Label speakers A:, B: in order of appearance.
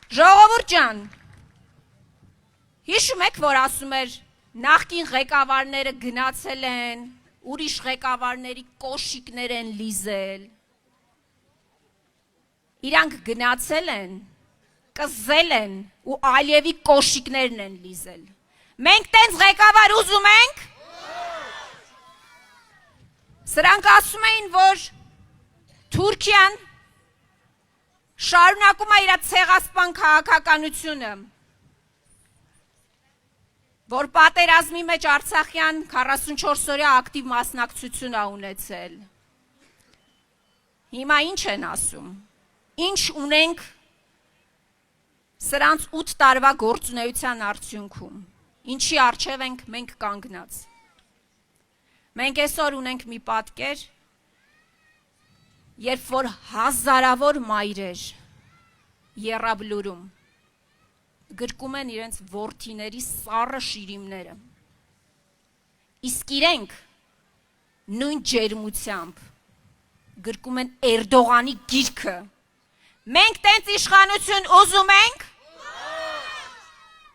A: Ժողովուրդ ջան, հիշում եք, որ ասում էր նախկին ղեկավարները գնացել են, ուրիշ ղեկավարների կոշիկներ են լիզել։ Իրանք գնացել են, կզել են ու Ալիևի կոշիկներն են լիզել։ Մենք տենց ղեկավար ուզում ենք։ Սրանք ասում էին, որ Թուրքիան շարունակում է իր ցեղասպան քաղաքականությունը, որ պատերազմի մեջ Արցախյան 44-օրյա ակտիվ մասնակցություն է ունեցել։ Հիմա ինչ են ասում։ Ինչ ունենք սրանց 8 տարվա գործունեության արդյունքում։ Ինչի առջև ենք մենք կանգնած։ Մենք այսօր ունենք մի պատկեր, երբ որ հազարավոր մայրեր Եռաբլուրում գրկում են իրենց որդիների սառը շիրիմները։ Իսկ իրենք նույն ջերմությամբ գրկում են Էրդողանի գիրքը։ Մենք տենց իշխանություն ուզում ենք,